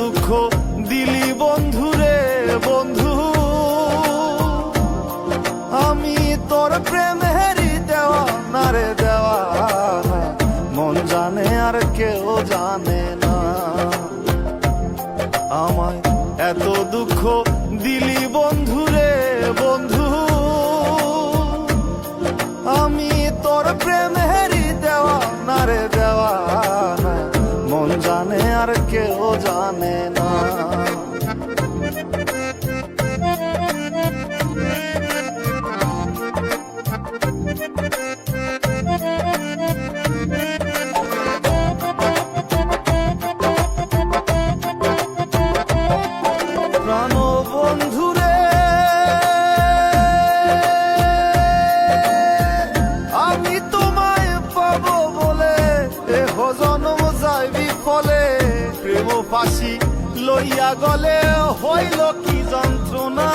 দুঃখ দিলি বন্ধু রে বন্ধু, আমি তোর প্রেমেরই দেওয়ানা রে দেওয়ানা, মন জানে আর কেউ জানে না। আমায় এত দুঃখ দিলি বন্ধু রে বন্ধু, আমি তোর প্রেমেরই দেওয়ানা রে দেওয়ানা, মন জানে আর কেউ জানে না। প্রাণ বন্ধু রে, আমি তোমায় পাবো বলে এহ জনম যায় বিফলে, প্রেম ফাঁসি লইয়া গলে হইল কি যন্ত্রণা।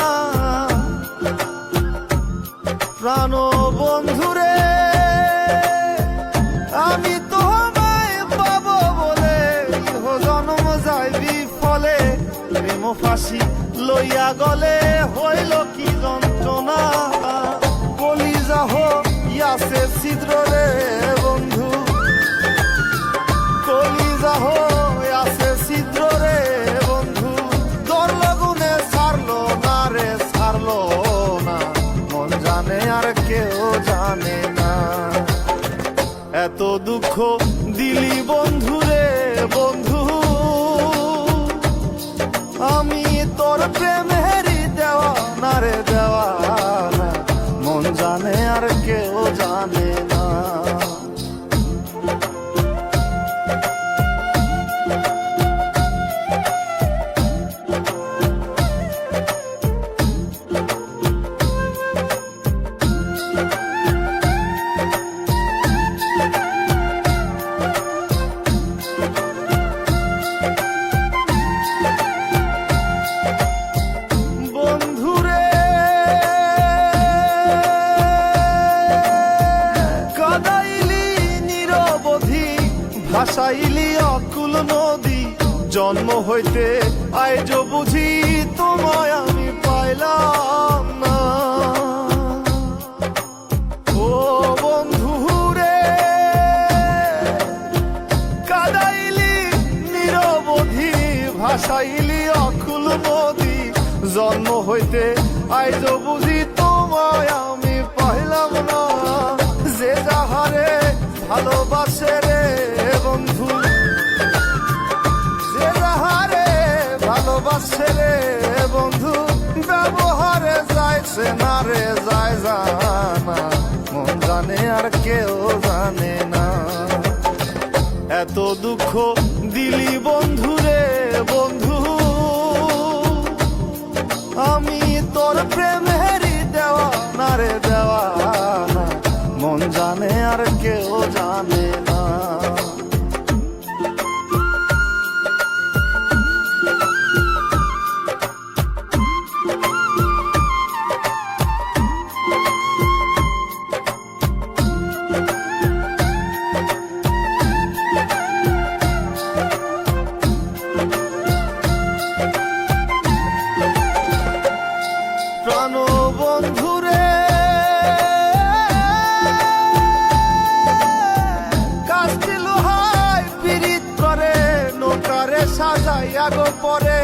প্রাণ বন্ধু রে, আমি তোমায় পাবো বলে এহ জনম যায় বিফলে, প্রেম ফাঁসি লইয়া গলে হইল কি যন্ত্রণা। কলিজা হইয়াছে ছিদ্র রে বন্ধু, কলিজা হইয়াছে ছিদ্র রে বন্ধু, তোর লগুনে ছাড়লো না রে ছাড়লো না, মন জানে আর কেউ জানে না। এত দুঃখ দিলি বন্ধু রে বন্ধু, আমি তোর প্রেমেরই দেওয়ানা রে দেওয়ানা, মন জানে আর কেউ জানে না। ভাসাইলি অকুল নদী, জন্ম হইতে আইজ বুঝি তোমায় আমি পাইলাম না। ও বন্ধু রে, কাদাইলি নিরবধি, ভাসাইলি অকুল নদী, জন্ম হইতে আইজ বুঝি তোমায় আমি পাইলাম না। যে যাহারে ভালোবাসে রে বন্ধু, যে যাহারে ভালোবাসে রে বন্ধু, ব্যবহারে যাইছে না রে যায় জানা, মন জানে আর কেউ জানে না। এত দুঃখ দিলি বন্ধু রে বন্ধু, আমি তোর প্রেমেরই দেওয়ানা রে দেওয়ানা, মন জানে আর কেউ জানে না। প্রাণ বন্ধু রে, কাস্তি লোহায় পিরিত করে নৌকারে সাজাইয়া গো পরে,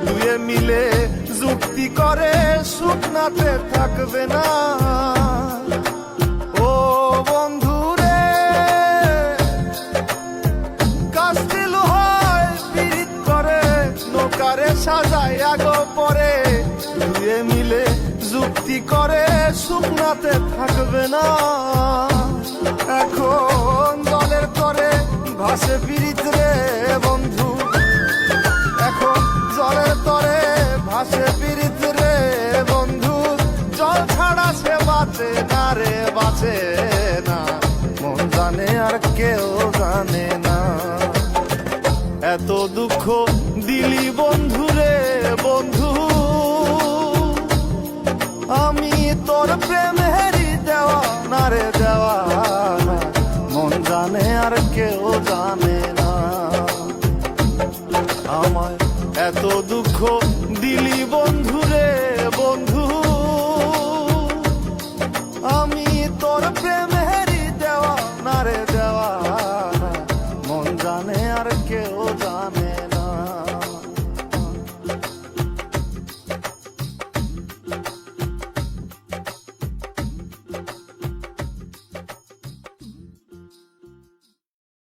দুয়ে মিলে যুক্তি করে শুকনাতে থাকবে না। ও বন্ধু রে, কাস্তি লোহায় পিরিত করে নৌকারে সাজাইয়া গো পরে, দুয়ে মিলে যুক্তি করে শুকনাতে থাকবে না। এখন জলের তরে ভাসে পিরিত রে বন্ধু, এখন জলের তরে ভাসে পিরিত রে বন্ধু, জল ছাড়া সে বাঁচে না রে বাঁচে না, মন জানে আর কেউ জানে না। এত দুঃখ দিলি বন্ধু রে বন্ধু, আমি তোর প্রেমেরই দেওয়ানা রে দেওয়ানা, মন জানে আর কেউ জানে না। আমায় এত দুঃখ দিলি বন্ধু